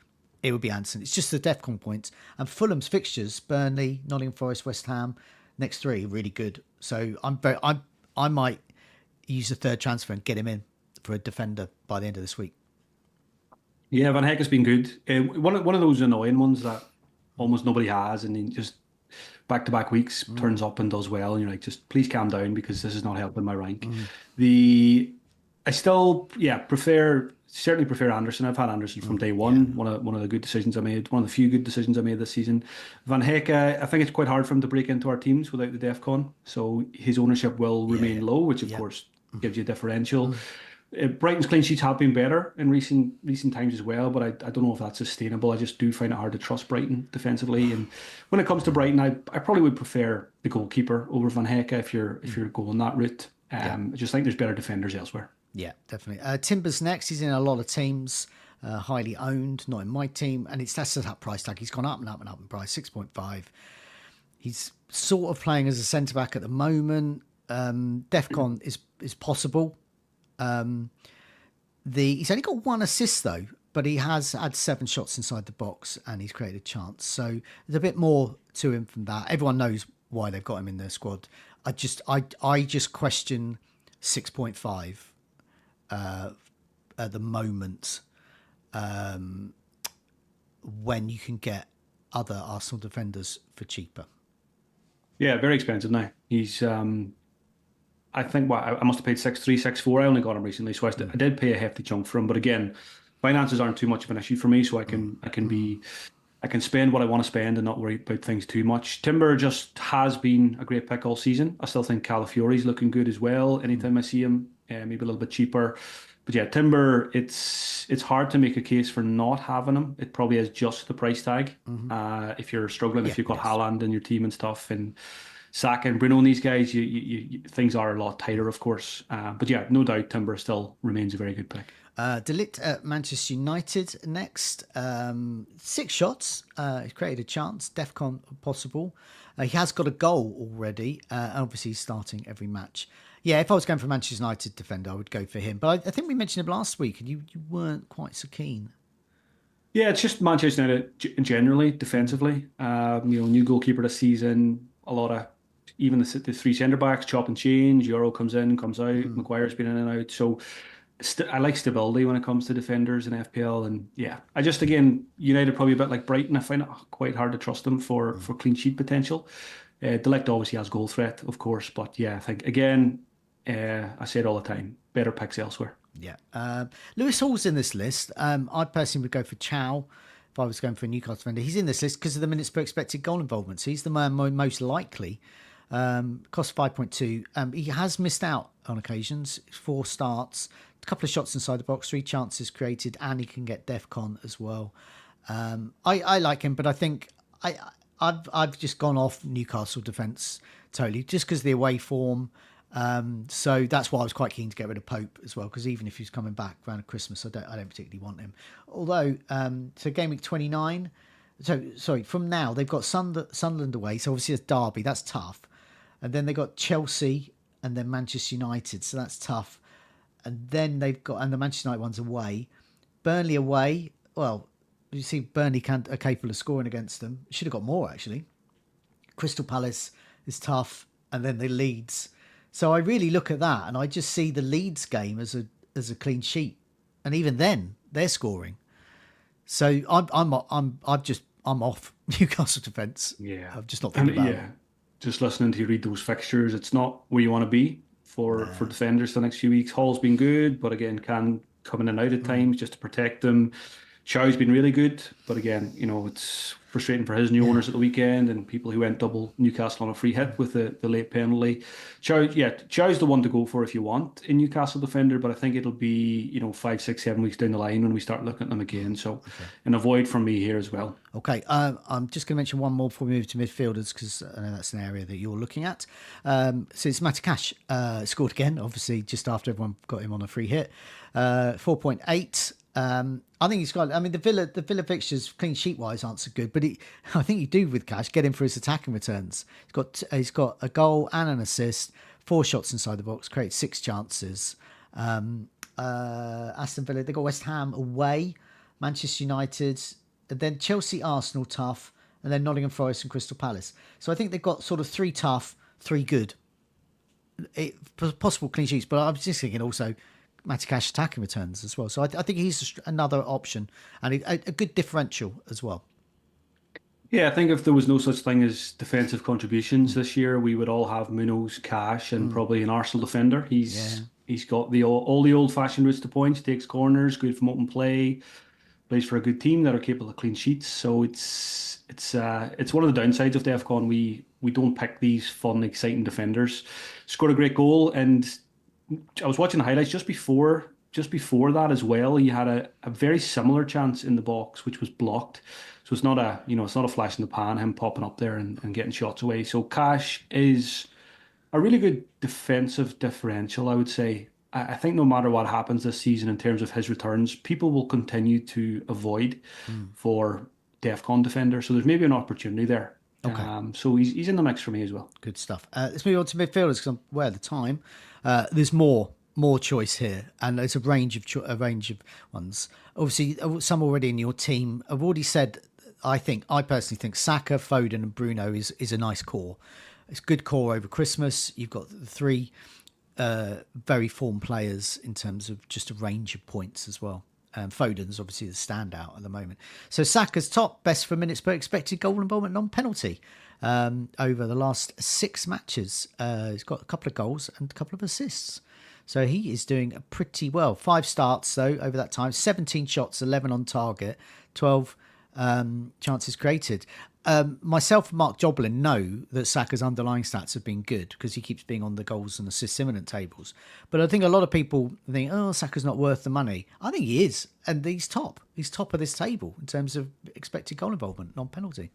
it would be Anderson. It's just the DEFCON points. And Fulham's fixtures, Burnley, Nottingham Forest, West Ham, next 3, really good. So I might use the 3rd transfer and get him in for a defender by the end of this week. Yeah, Van Heck has been good. One of those annoying ones that almost nobody has, and he just back-to-back weeks turns up and does well, and you're like, just please calm down because this is not helping my rank. I still certainly prefer Anderson. I've had Anderson from day one. Yeah. One of the good decisions I made, one of the few good decisions I made this season. Van Heck, I think it's quite hard for him to break into our teams without the DEFCON, so his ownership will remain low, which of course gives you a differential. Brighton's clean sheets have been better in recent times as well, but I don't know if that's sustainable. I just do find it hard to trust Brighton defensively. And when it comes to Brighton, I probably would prefer the goalkeeper over Van Heck if you're going that route. I just think there's better defenders elsewhere. Yeah, definitely. Timber's next. He's in a lot of teams, highly owned, not in my team, and that's at that price tag. He's gone up and up and up in price, 6.5. He's sort of playing as a centre back at the moment. DEFCON is possible. He's only got 1 assist though, but he has had 7 shots inside the box and he's created a chance. So there's a bit more to him from that. Everyone knows why they've got him in their squad. I just question 6.5 at the moment, when you can get other Arsenal defenders for cheaper. Yeah, very expensive now. He's I think I must have paid 6.3, 6.4. I only got him recently, so I did pay a hefty chunk for him. But again, finances aren't too much of an issue for me, so I can spend what I want to spend and not worry about things too much. Timber just has been a great pick all season. I still think Calafiori's looking good as well. Anytime I see him, maybe a little bit cheaper. But yeah, Timber, it's hard to make a case for not having him. It probably is just the price tag. If you're struggling, if you've got Haaland in your team and stuff, and Saka and Bruno and these guys, you things are a lot tighter, of course. But yeah, no doubt Timber still remains a very good pick. Delit at Manchester United next. 6 shots. He's created a chance. DEFCON possible. He has got a goal already. Obviously, he's starting every match. Yeah, if I was going for Manchester United defender, I would go for him. But I think we mentioned him last week, and you weren't quite so keen. Yeah, it's just Manchester United generally defensively. New goalkeeper this season. A lot of even the three centre backs chop and change. Euro comes in, comes out. Maguire's been in and out. So I like stability when it comes to defenders in FPL. And yeah, I just again United probably a bit like Brighton. I find it quite hard to trust them for clean sheet potential. Delict obviously has goal threat, of course, but yeah, I think again, I say it all the time. Better picks elsewhere. Yeah. Lewis Hall's in this list. I personally would go for Chow if I was going for a Newcastle defender. He's in this list because of the minutes per expected goal involvement. So he's the man most likely. Cost 5.2. He has missed out on occasions. 4 starts, a couple of shots inside the box, 3 chances created, and he can get DEFCON as well. I like him, but I think I've just gone off Newcastle defence totally just because the away form. So that's why I was quite keen to get rid of Pope as well, because even if he's coming back around Christmas, I don't particularly want him. Although, so Gameweek 29, from now they've got Sunderland away, so obviously it's Derby, that's tough, and then they've got Chelsea and then Manchester United, so that's tough, and then and the Manchester United one's away, Burnley away. Well, you see, Burnley are capable of scoring against them. Should have got more actually. Crystal Palace is tough, and then the Leeds. So I really look at that, and I just see the Leeds game as a clean sheet, and even then they're scoring. So I'm off Newcastle defence. Yeah, I'm just not thinking about it. Just listening to you read those fixtures, it's not where you want to be for defenders the next few weeks. Hall's been good, but again, can come in and out at times just to protect them. Chow's been really good, but again, it's frustrating for his new owners at the weekend and people who went double Newcastle on a free hit with the late penalty. Chow's the one to go for if you want in Newcastle defender, but I think it'll be 5, 6, 7 weeks down the line when we start looking at them again. So an avoid from me here as well. Okay, I'm just going to mention one more before we move to midfielders because I know that's an area that you're looking at. So it's Matty Cash scored again, obviously just after everyone got him on a free hit. 4.8. I think he's got. I mean, the Villa fixtures clean sheet wise aren't so good, but I think you do with Cash get him for his attacking returns. He's got a goal and an assist, 4 shots inside the box, created 6 chances. Aston Villa, they got West Ham away, Manchester United, and then Chelsea, Arsenal tough, and then Nottingham Forest and Crystal Palace. So I think they've got sort of 3 tough, 3 good, possible clean sheets. But I was just thinking also Matty Cash attacking returns as well. So I think he's another option and a good differential as well. Yeah, I think if there was no such thing as defensive contributions this year, we would all have Munoz, Cash, and probably an Arsenal defender. He's got all the old-fashioned routes to points, takes corners, good from open play, plays for a good team that are capable of clean sheets. So it's one of the downsides of DEFCON. We don't pick these fun, exciting defenders. Scored a great goal, and I was watching the highlights just before that as well. He had a very similar chance in the box, which was blocked. So it's not a flash in the pan, him popping up there and getting shots away. So Cash is a really good defensive differential, I would say. I think no matter what happens this season in terms of his returns, people will continue to avoid for DEFCON defender. So there's maybe an opportunity there. Okay. So he's in the mix for me as well. Good stuff. Let's move on to midfielders because I'm aware of the time. There's more choice here, and there's a range of ones. Obviously, some already in your team. I've already said. I personally think Saka, Foden, and Bruno is a nice core. It's good core over Christmas. You've got the 3 very formed players in terms of just a range of points as well. Foden's obviously the standout at the moment. So Saka's top, best for minutes per expected goal involvement non-penalty over the last 6 matches. He's got a couple of goals and a couple of assists. So he is doing pretty well. 5 starts, though, over that time. 17 shots, 11 on target, 12 chances created. Myself and Mark Joblin know that Saka's underlying stats have been good because he keeps being on the goals and assists imminent tables. But I think a lot of people think, Saka's not worth the money. I think he is. And he's top. He's top of this table in terms of expected goal involvement, non-penalty.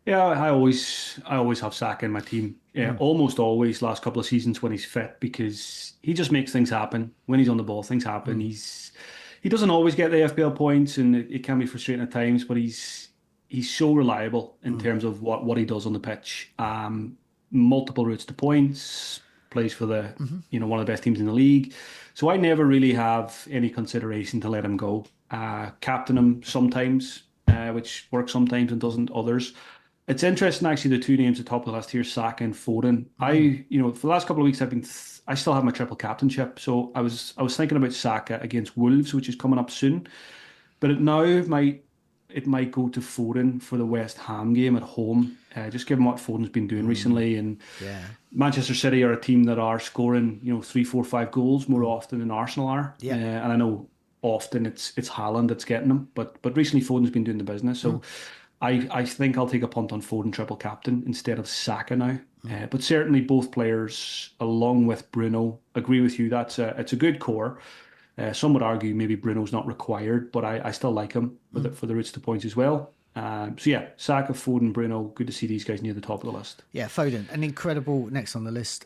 Yeah, I always have Saka in my team. Yeah, almost always last couple of seasons when he's fit because he just makes things happen. When he's on the ball, things happen. He doesn't always get the FPL points and it can be frustrating at times, but he's so reliable in terms of what he does on the pitch. Multiple routes to points, plays for the one of the best teams in the league. So I never really have any consideration to let him go. captain him sometimes, which works sometimes and doesn't others. It's interesting, actually, the two names at the top of the list here, Saka and Foden. For the last couple of weeks, I still have my triple captainship. So I was thinking about Saka against Wolves, which is coming up soon. But it might go to Foden for the West Ham game at home, just given what Foden's been doing recently. And Yeah. Manchester City are a team that are scoring, 3, 4, 5 goals more often than Arsenal are. Yeah. And I know often it's Haaland that's getting them, but recently Foden's been doing the business. So I think I'll take a punt on Foden triple captain instead of Saka now. But certainly both players, along with Bruno, agree with you. It's a good core. Some would argue maybe Bruno's not required, but I still like him for the routes to points as well. So yeah, Saka, Foden, Bruno, good to see these guys near the top of the list. Yeah, Foden, an incredible, next on the list,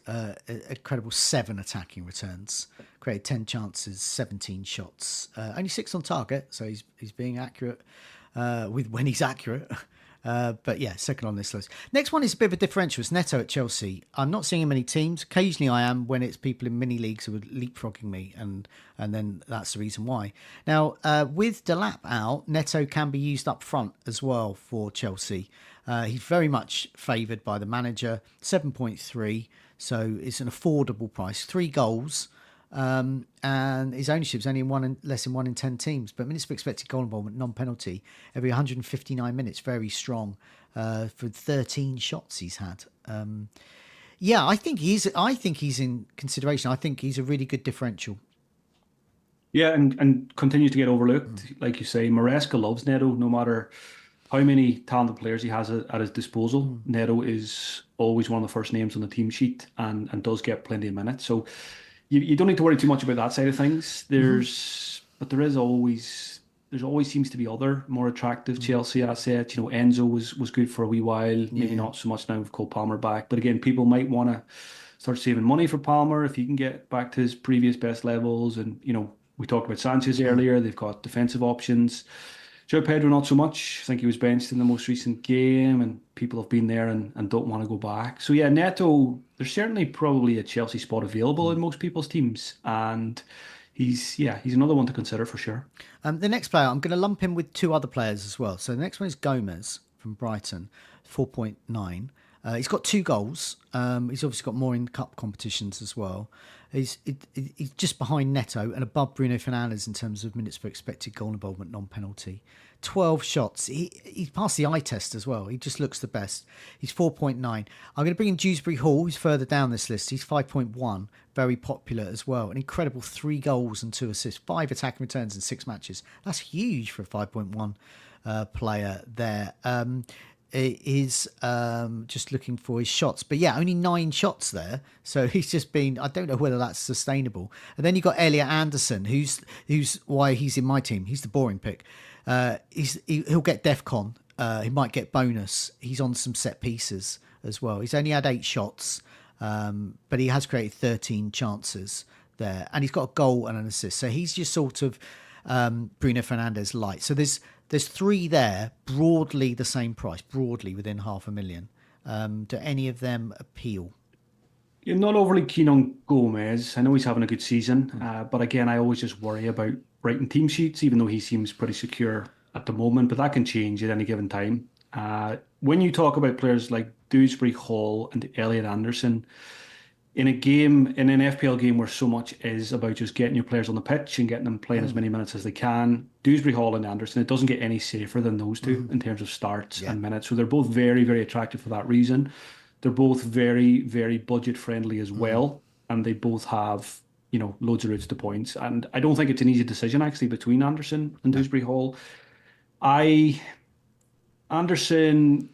incredible 7 attacking returns. Created 10 chances, 17 shots. Only 6 on target, so he's being accurate with when he's accurate. But yeah, second on this list. Next one is a bit of a differential. It's Neto at Chelsea. I'm not seeing him many teams. Occasionally I am when it's people in mini leagues who are leapfrogging me, and then that's the reason why. Now, with Delap out, Neto can be used up front as well for Chelsea. He's very much favoured by the manager, 7.3, so it's an affordable price. 3 goals. And his ownership is only in less than 1 in 10 teams, but minutes per expected goal involvement, non-penalty, every 159 minutes, very strong for 13 shots he's had. Yeah, I think he's in consideration. I think he's a really good differential. Yeah, and continues to get overlooked. Like you say, Maresca loves Neto, no matter how many talented players he has at his disposal. Neto is always one of the first names on the team sheet and does get plenty of minutes. So you don't need to worry too much about that side of things. But there always seems to be other more attractive Chelsea assets. Enzo was good for a wee while, maybe not so much now with Cole Palmer back. But again, people might want to start saving money for Palmer if he can get back to his previous best levels. And we talked about Sanchez earlier. They've got defensive options. Joe Pedro, not so much. I think he was benched in the most recent game, and people have been there and don't want to go back. So yeah, Neto, there's certainly probably a Chelsea spot available in most people's teams, and he's another one to consider for sure. The next player, I'm going to lump him with 2 other players as well. So the next one is Gomez from Brighton, 4.9. He's got 2 goals. He's obviously got more in cup competitions as well. He's just behind Neto and above Bruno Fernandes in terms of minutes per expected goal involvement, non-penalty. 12 shots. He's passed the eye test as well. He just looks the best. He's 4.9. I'm going to bring in Dewsbury Hall, who's further down this list. He's 5.1. Very popular as well. An incredible 3 goals and 2 assists, 5 attacking returns in 6 matches. That's huge for a 5.1 player there. Is just looking for his shots, but yeah, only 9 shots there, so he's just been, I don't know whether that's sustainable. And then you've got Elliot Anderson, who's why he's in my team. He's the boring pick. He'll get DEFCON, he might get bonus. He's on some set pieces as well. He's only had 8 shots, but he has created 13 chances there, and he's got a goal and an assist, so he's just sort of Bruno Fernandes light. So there's 3 there, broadly the same price, broadly within $500,000. Do any of them appeal? You're not overly keen on Gomez. I know he's having a good season, but again, I always just worry about writing team sheets, even though he seems pretty secure at the moment, but that can change at any given time. When you talk about players like Dewsbury Hall and Elliot Anderson, in an FPL game where so much is about just getting your players on the pitch and getting them playing as many minutes as they can, Dewsbury Hall and Anderson, it doesn't get any safer than those two in terms of starts and minutes. So they're both very, very attractive for that reason. They're both very, very budget friendly as well, and they both have loads of routes to points. And I don't think it's an easy decision actually between Anderson and Dewsbury Hall. Anderson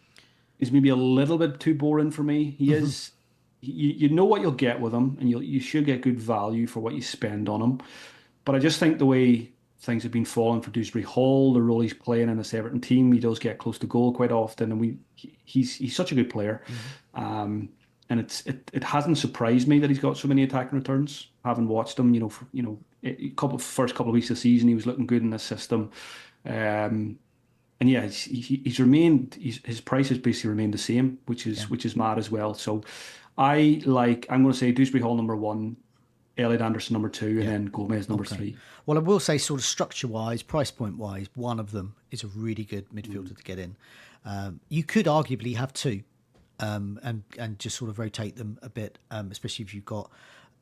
is maybe a little bit too boring for me. He is. You know what you'll get with him, and you should get good value for what you spend on him. But I just think the way things have been falling for Dewsbury Hall, the role he's playing in this Everton team, he does get close to goal quite often, and he's such a good player. And it hasn't surprised me that he's got so many attacking returns. Having watched him, first couple of weeks of the season, he was looking good in this system. And yeah, he's remained. His price has basically remained the same, which is mad as well. So I'm going to say Dewsbury Hall number 1, Elliot Anderson number 2, and then Gomez number 3. Well, I will say, sort of structure-wise, price point-wise, one of them is a really good midfielder to get in. You could arguably have 2, and just sort of rotate them a bit, especially if you've got,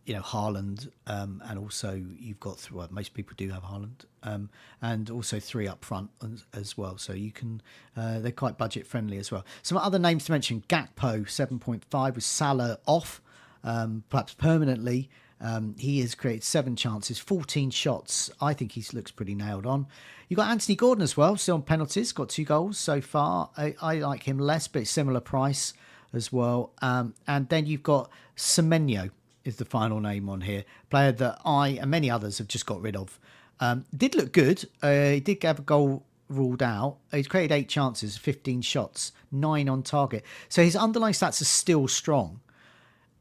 Haaland, and also you've got, well, most people do have Haaland, and also 3 up front as well. So you can, they're quite budget friendly as well. Some other names to mention: Gakpo 7.5 with Salah off, perhaps permanently. He has created 7 chances, 14 shots. I think he looks pretty nailed on. You got Anthony Gordon as well, still on penalties, got 2 goals so far. I like him less, but similar price as well. And then you've got Semenyo is the final name on here, player that I and many others have just got rid of. Did look good. He did have a goal ruled out. He's created 8 chances, 15 shots, 9 on target. So his underlying stats are still strong.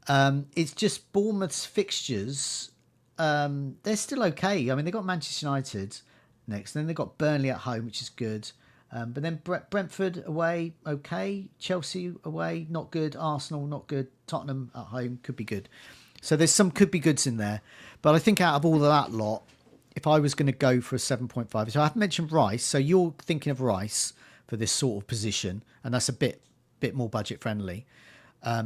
It's just Bournemouth's fixtures. They're still okay. I mean, they got Manchester United next, then they've got Burnley at home, which is good. But then Brentford away, okay. Chelsea away, not good. Arsenal, not good. Tottenham at home, could be good. So there's some could be goods in there. But I think out of all of that lot, if I was going to go for a 7.5, so I haven't mentioned Rice. So you're thinking of Rice for this sort of position, and that's a bit more budget friendly.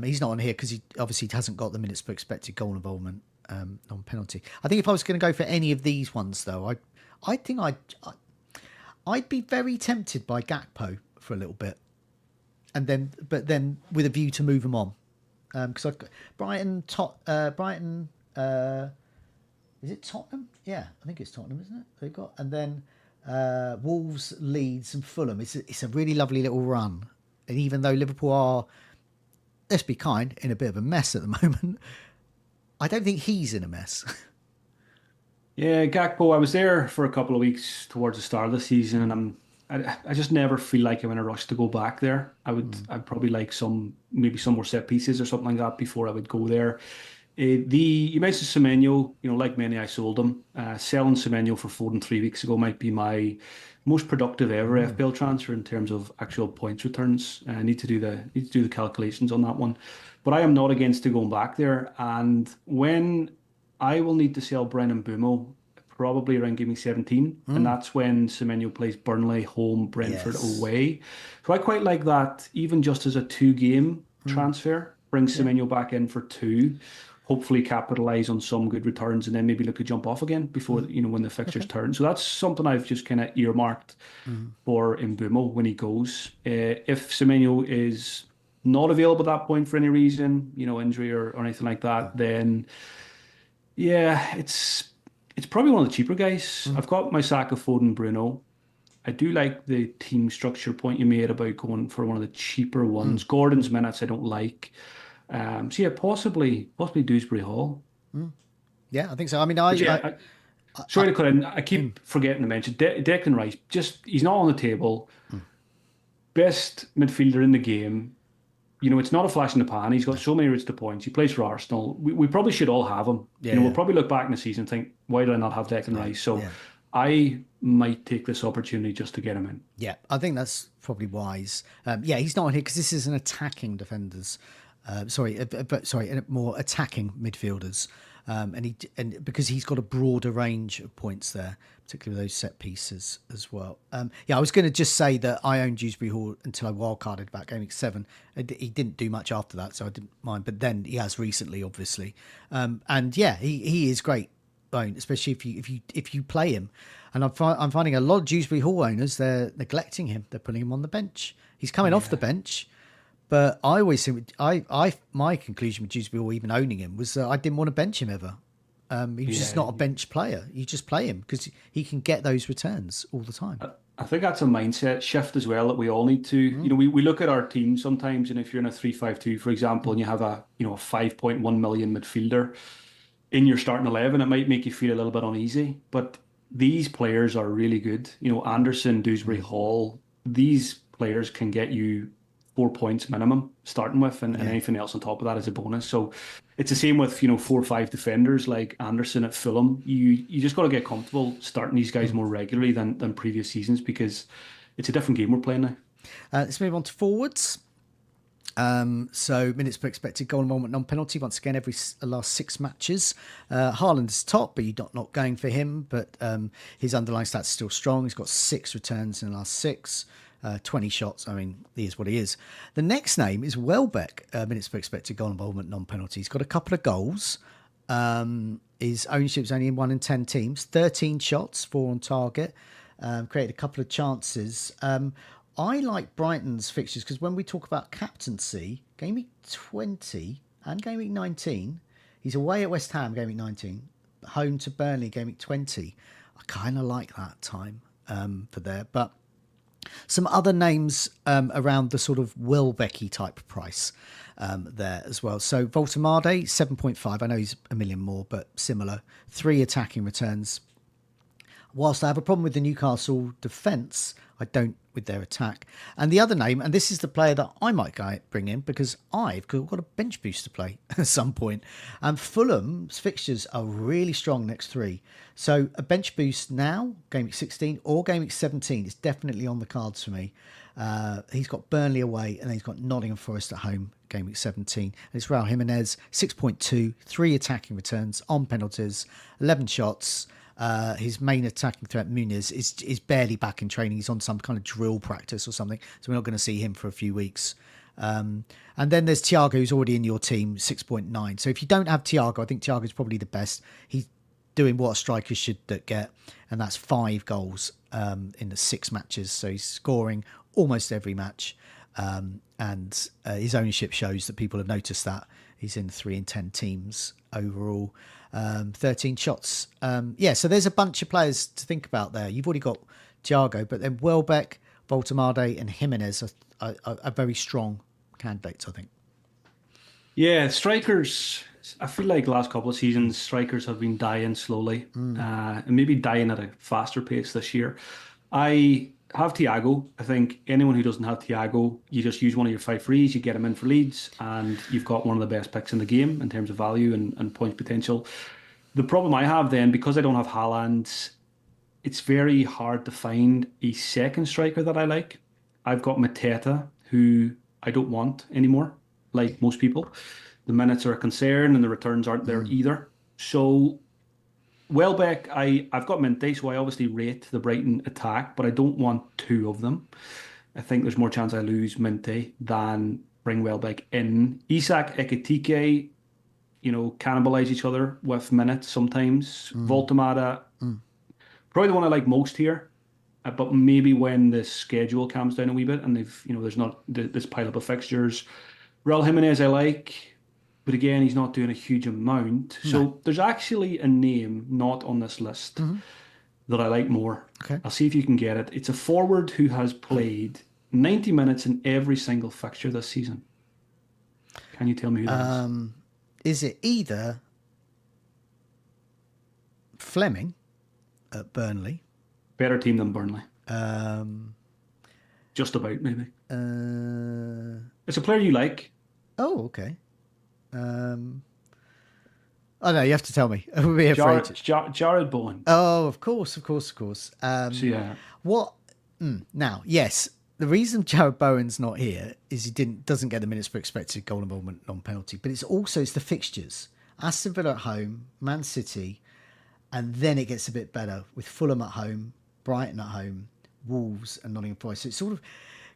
He's not on here because he obviously hasn't got the minutes per expected goal involvement on penalty. I think if I was going to go for any of these ones, though, I think I'd be very tempted by Gakpo for a little bit, but then with a view to move him on, because I've got Brighton. Is it Tottenham? Yeah, I think it's Tottenham, isn't it? They've got, and then Wolves, Leeds, and Fulham. It's a really lovely little run, and even though Liverpool are, let's be kind, in a bit of a mess at the moment, I don't think he's in a mess. Yeah, Gakpo, I was there for a couple of weeks towards the start of the season, and I just never feel like I'm in a rush to go back there. I'd probably like maybe some more set pieces or something like that before I would go there. You mentioned Semenyo, like many, I sold him. Selling Semenyo for Foden 3 weeks ago might be my most productive ever FPL transfer in terms of actual points returns. I need to do the calculations on that one, but I am not against going back there. And when I will need to sell Brennan Bumo, probably around Game Week 17, and that's when Semenyo plays Burnley home, Brentford away. So I quite like that, even just as a 2-game transfer. Bring Semenyo back in for 2. Hopefully capitalise on some good returns, and then maybe look to jump off again before when the fixtures turn. So that's something I've just kind of earmarked for Mbumo when he goes. If Semenyo is not available at that point for any reason, injury or anything like that, then it's probably one of the cheaper guys. I've got my sack of Foden, Bruno. I do like the team structure point you made about going for one of the cheaper ones. Gordon's minutes I don't like. Possibly Dewsbury Hall. Yeah, I think so. I mean, sorry to cut in. I keep forgetting to mention Declan Rice. He's not on the table. Best midfielder in the game. It's not a flash in the pan. He's got so many routes to points. He plays for Arsenal. We probably should all have him. We'll probably look back in the season and think, why did I not have Declan Rice? So I might take this opportunity just to get him in. Yeah, I think that's probably wise. He's not on here because this is an attacking defenders. More attacking midfielders. And because he's got a broader range of points there, particularly with those set pieces as well. I was going to just say that I owned Dewsbury Hall until I wildcarded about Game Week 7. He didn't do much after that, so I didn't mind. But then he has recently, obviously. He is great, especially if you play him. And I'm finding a lot of Dewsbury Hall owners, they're neglecting him. They're putting him on the bench. He's coming off the bench. But I always think my conclusion with Dewsbury Hall, even owning him, was that I didn't want to bench him ever. He was just not a bench player. You just play him because he can get those returns all the time. I think that's a mindset shift as well that we all need to. We look at our team sometimes, and if you're in a 3-5-2, for example, and you have a 5.1 million midfielder in your starting 11, it might make you feel a little bit uneasy. But these players are really good. Anderson, Dewsbury Hall, these players can get you 4 points minimum starting with, and anything else on top of that is a bonus. So it's the same with 4 or 5 defenders like Anderson at Fulham. You just got to get comfortable starting these guys more regularly than previous seasons, because it's a different game we're playing now. Let's move on to forwards. So minutes per expected goal involvement, non-penalty. Once again, every last 6 matches. Haaland is top, but you're not going for him. But his underlying stats are still strong. He's got 6 returns in the last 6. 20 shots. I mean, he is what he is. The next name is Welbeck. Minutes per expected goal involvement, non-penalty. He's got a couple of goals. His ownership's only in 1 in 10 teams. 13 shots, 4 on target. Created a couple of chances. I like Brighton's fixtures because when we talk about captaincy, game week 20 and game week 19, he's away at West Ham, game week 19, home to Burnley, game week 20. I kind of like that time for there. But some other names around the sort of Welbecky type price there as well. So Voltemade, 7.5. I know he's a million more, but similar. 3 attacking returns. Whilst I have a problem with the Newcastle defence, I don't with their attack. And the other name, and this is the player that I might bring in because I've got a bench boost to play at some point. And Fulham's fixtures are really strong next 3. So a bench boost now, game week 16 or game week 17 is definitely on the cards for me. He's got Burnley away and then he's got Nottingham Forest at home, game week 17. And it's Raul Jimenez, 6.2, 3 attacking returns on penalties, 11 shots. His main attacking threat, Muniz, is barely back in training. He's on some kind of drill practice or something, so we're not going to see him for a few weeks. And then there's Thiago, who's already in your team, 6.9. So if you don't have Thiago, I think Thiago's probably the best. He's doing what a striker should get, and that's 5 goals in the 6 matches. So he's scoring almost every match, and his ownership shows that people have noticed that. He's in 3 in 10 teams overall. 13 shots. So there's a bunch of players to think about there. You've already got Thiago, but then Welbeck, Voltemade and Jimenez are very strong candidates, I think. Yeah, strikers. I feel like last couple of seasons, strikers have been dying slowly, and maybe dying at a faster pace this year. I have Thiago. I think anyone who doesn't have Thiago, you just use one of your 5 frees, you get him in for Leeds, and you've got one of the best picks in the game in terms of value and point potential. The problem I have then, because I don't have Haaland, it's very hard to find a second striker that I like. I've got Mateta, who I don't want anymore, like most people. The minutes are a concern and the returns aren't there either. So Welbeck, I've got Minte, so I obviously rate the Brighton attack, but I don't want 2 of them. I think there's more chance I lose Minte than bring Welbeck in. Isak, Ekitike, cannibalize each other with minutes sometimes. Voltemada, probably the one I like most here, but maybe when the schedule calms down a wee bit and there's not this pile up of fixtures. Raul Jimenez I like, but again, he's not doing a huge amount. No. So there's actually a name not on this list that I like more. Okay. I'll see if you can get it. It's a forward who has played 90 minutes in every single fixture this season. Can you tell me who that is? Is it either Fleming at Burnley? Better team than Burnley. Just about, maybe. It's a player you like. Oh, okay. Oh no, you have to tell me. I would be afraid. Jared Bowen. Oh, of course. Yeah. What? Now, yes, the reason Jared Bowen's not here is he doesn't get the minutes per expected goal involvement non-penalty, but it's the fixtures. Aston Villa at home, Man City, and then it gets a bit better with Fulham at home, Brighton at home, Wolves and Nottingham Forest. So it's sort of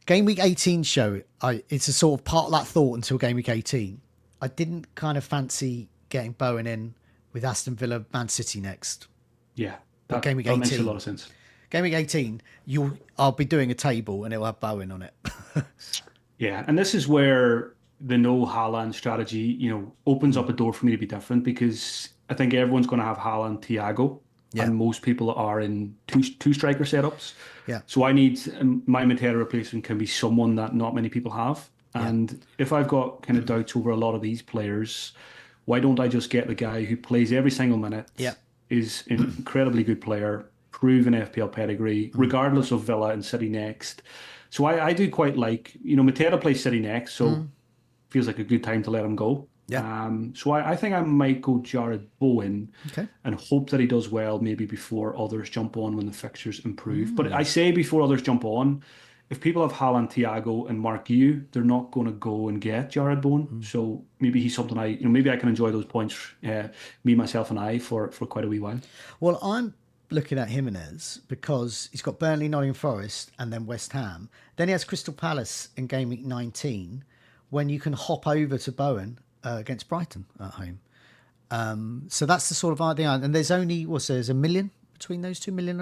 game week 18 show. It's a sort of part of that thought until game week 18. I didn't kind of fancy getting Bowen in with Aston Villa, Man City next. Yeah, but game week 18 makes a lot of sense. Game week 18, I'll be doing a table and it'll have Bowen on it. Yeah, and this is where the no Haaland strategy, opens up a door for me to be different because I think everyone's going to have Haaland, Thiago, and most people are in two striker setups. Yeah. So I need my Mateta replacement can be someone that not many people have. And if I've got kind of doubts over a lot of these players, why don't I just get the guy who plays every single minute? Yeah. Is an incredibly good player, proven FPL pedigree, regardless of Villa and City next. So I do quite like, Mateta plays City next, so feels like a good time to let him go. Yeah. So I think I might go Jared Bowen and hope that he does well maybe before others jump on when the fixtures improve. But I say before others jump on, if people have Haaland, Thiago, and Mark Yu, they're not going to go and get Jared Bowen. So maybe he's something maybe I can enjoy those points, me, myself, and I for quite a wee while. Well, I'm looking at Jimenez because he's got Burnley, Nottingham Forest, and then West Ham. Then he has Crystal Palace in game week 19, when you can hop over to Bowen against Brighton at home. So that's the sort of idea. And there's only, there's $1 million between those 2.5 million.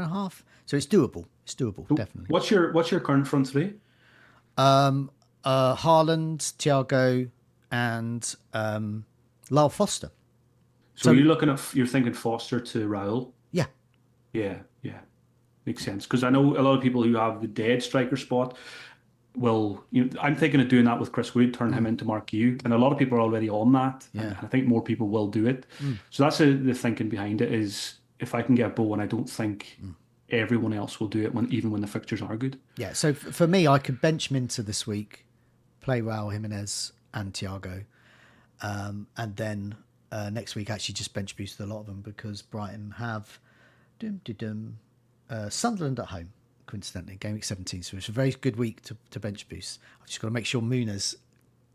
So it's doable. It's doable, definitely. What's your current front three? Haaland, Thiago, and Lyle Foster. So you're thinking Foster to Raul? Yeah. Yeah. Makes sense. Because I know a lot of people who have the dead striker spot will, I'm thinking of doing that with Chris Wood, turn him into Mark Yu. And a lot of people are already on that. Yeah. And I think more people will do it. So that's the thinking behind it is if I can get Bowen, I don't think everyone else will do it even when the fixtures are good. Yeah, so for me, I could bench Minter this week, play Raul Jimenez and Thiago, and then next week actually just bench boost a lot of them because Brighton have Sunderland at home, coincidentally, game week 17. So it's a very good week to bench boost. I've just got to make sure Muniz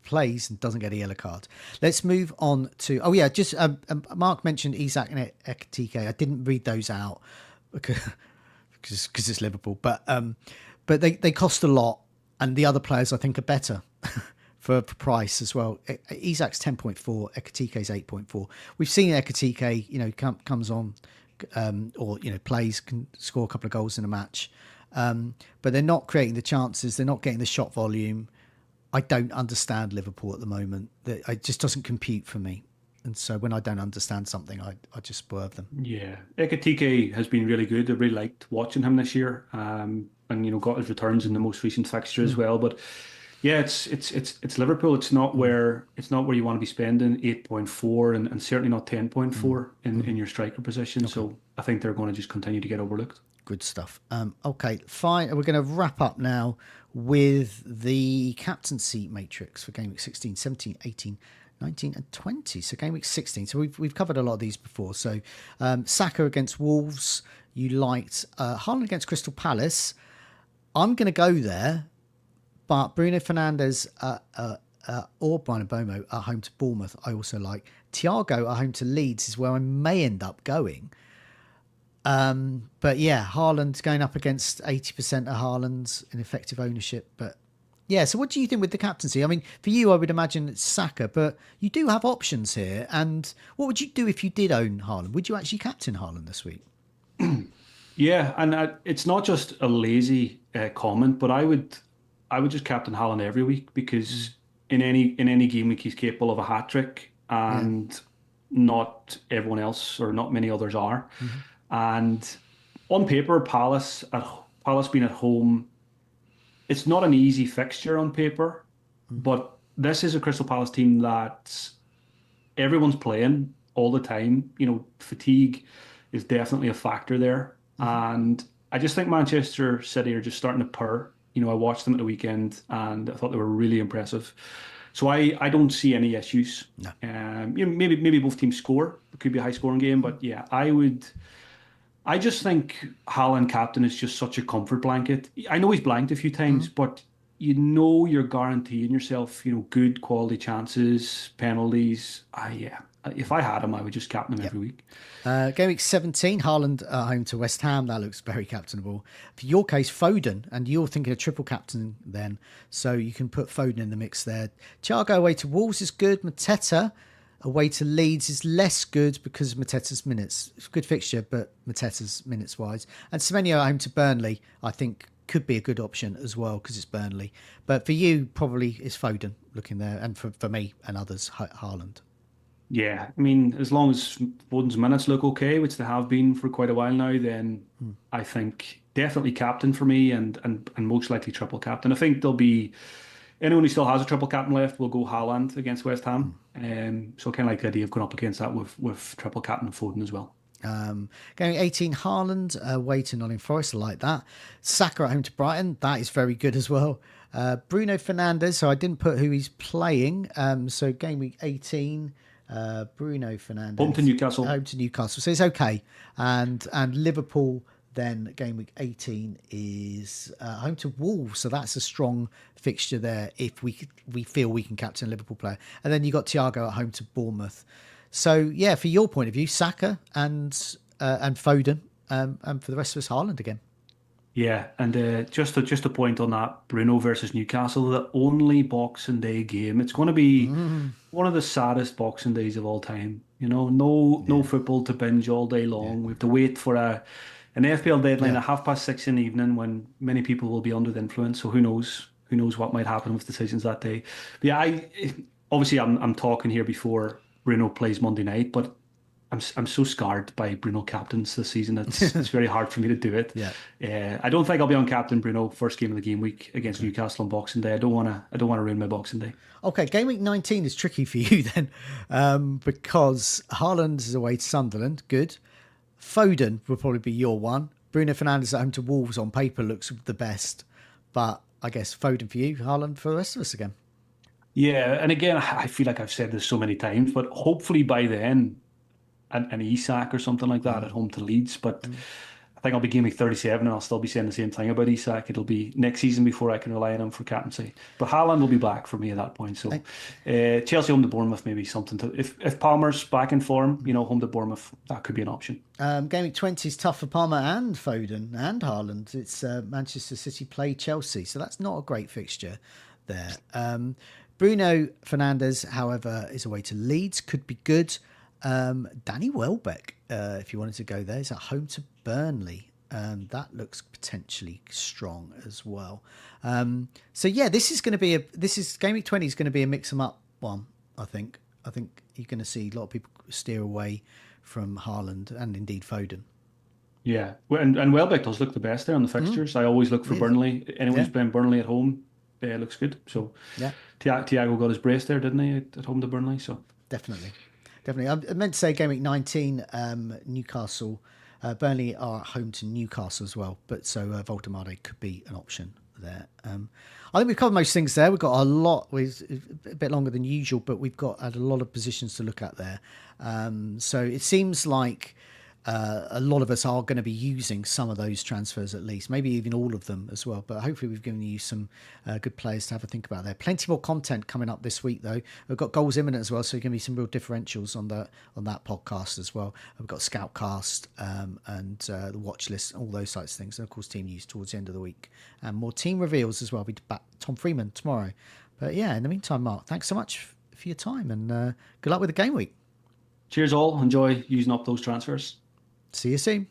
plays and doesn't get a yellow card. Let's move on to just Mark mentioned Isak and Ekitike. I didn't read those out because it's Liverpool, but they cost a lot, and the other players I think are better for price as well. Isak's 10.4, Ekitike's 8.4. We've seen Ekitike, comes on or plays, can score a couple of goals in a match, but they're not creating the chances. They're not getting the shot volume. I don't understand Liverpool at the moment. It just doesn't compute for me. And so when I don't understand something, I just swerve them. Yeah. Ekitike has been really good. I really liked watching him this year. And got his returns in the most recent fixture as well. But yeah, it's Liverpool. It's not where you want to be spending 8.4 and certainly not 10.4 in your striker position. Okay. So I think they're going to just continue to get overlooked. Good stuff. Okay, fine. We're going to wrap up now with the captaincy matrix for game week 16, 17, 18, 19 and 20. So game week 16. So we've covered a lot of these before. So Saka against Wolves. You liked Haaland against Crystal Palace. I'm going to go there, but Bruno Fernandes or Brian Bomo at home to Bournemouth I also like. Thiago at home to Leeds is where I may end up going. But yeah, Haaland going up against 80% of Haaland's in effective ownership. But yeah, so what do you think with the captaincy? I mean, for you, I would imagine it's Saka, but you do have options here. And what would you do if you did own Haaland? Would you actually captain Haaland this week? Yeah, and it's not just a lazy comment, but I would just captain Haaland every week because in any game week he's capable of a hat trick, and not everyone else or not many others are. Mm-hmm. And on paper, Palace being at home, it's not an easy fixture on paper, but this is a Crystal Palace team that everyone's playing all the time. Fatigue is definitely a factor there. And I just think Manchester City are just starting to purr. I watched them at the weekend and I thought they were really impressive. So I don't see any issues. No. Maybe both teams score. It could be a high scoring game, but yeah, I just think Haaland captain is just such a comfort blanket. I know he's blanked a few times, but you're guaranteeing yourself, good quality chances, penalties. If I had him, I would just captain him every week. Game week 17, Haaland at home to West Ham. That looks very captainable. For your case, Foden, and you're thinking of triple captain then, so you can put Foden in the mix there. Thiago away to Wolves is good. Mateta away to Leeds is less good because of Mateta's minutes. It's a good fixture, but Mateta's minutes-wise. And Semenyo at home to Burnley, I think, could be a good option as well because it's Burnley. But for you, probably it's Foden looking there. And for me and others, Haaland. Yeah, I mean, as long as Foden's minutes look okay, which they have been for quite a while now, then I think definitely captain for me and most likely triple captain. I think there'll be anyone who still has a triple captain left will go Haaland against West Ham. So I kind of like the idea of going up against that with triple captain Foden as well. Going 18, Haaland away to Nottingham Forest, I like that. Saka at home to Brighton, that is very good as well. Bruno Fernandes, so I didn't put who he's playing. So game week 18, Bruno Fernandes home to Newcastle. So it's okay. And Liverpool then game week 18 is home to Wolves, so that's a strong fixture there if we feel we can captain a Liverpool player. And then you got Thiago at home to Bournemouth. So yeah, for your point of view, Saka and Foden, and for the rest of us, Haaland again. Yeah, and just a point on that, Bruno versus Newcastle, the only Boxing Day game. It's going to be one of the saddest Boxing Days of all time. You know, no football to binge all day long. We have to wait for an FPL deadline at 6:30 in the evening when many people will be under the influence. So who knows? Who knows what might happen with decisions that day? But yeah, obviously I'm talking here before Bruno plays Monday night, but I'm so scarred by Bruno captains this season. It's very hard for me to do it. Yeah. I don't think I'll be on captain Bruno first game of the game week against Newcastle on Boxing Day. I don't want to ruin my Boxing Day. Okay, game week 19 is tricky for you then, because Haaland is away to Sunderland. Good. Foden will probably be your one. Bruno Fernandes at home to Wolves on paper looks the best, but I guess Foden for you, Haaland for the rest of us again. Yeah, and again, I feel like I've said this so many times, but hopefully by then, an Isak or something like that at home to Leeds. But I think I'll be game week 37 and I'll still be saying the same thing about Isak. It'll be next season before I can rely on him for captaincy. But Haaland will be back for me at that point. So Chelsea home to Bournemouth, maybe something to... If Palmer's back in form, home to Bournemouth, that could be an option. Game week 20 is tough for Palmer and Foden and Haaland. It's Manchester City play Chelsea, so that's not a great fixture there. Bruno Fernandes, however, is away to Leeds. Could be good. Danny Welbeck, if you wanted to go there, is at home to Burnley. That looks potentially strong as well. So yeah, this is game week 20 is going to be a mix 'em up one. I think you're going to see a lot of people steer away from Haaland and indeed Foden. Yeah, and Welbeck does look the best there on the fixtures. I always look for Burnley. Anyone who's playing Burnley at home looks good. So yeah, Thiago got his brace there, didn't he, at home to Burnley? So definitely. I meant to say game week 19, Newcastle, Burnley are home to Newcastle as well, but so Voldemade could be an option there. I think we've covered most things there. We've got a lot, a bit longer than usual, but we've got a lot of positions to look at there. So it seems like a lot of us are going to be using some of those transfers at least, maybe even all of them as well. But hopefully we've given you some good players to have a think about there. Plenty more content coming up this week though. We've got goals imminent as well, so there's going to be some real differentials on that podcast as well. We've got Scoutcast and the watch list, all those types of things, and of course team news towards the end of the week and more team reveals as well. We'll be back Tom Freeman tomorrow. But yeah, in the meantime, Mark, thanks so much for your time and good luck with the game week. Cheers all. Enjoy using up those transfers. See you soon.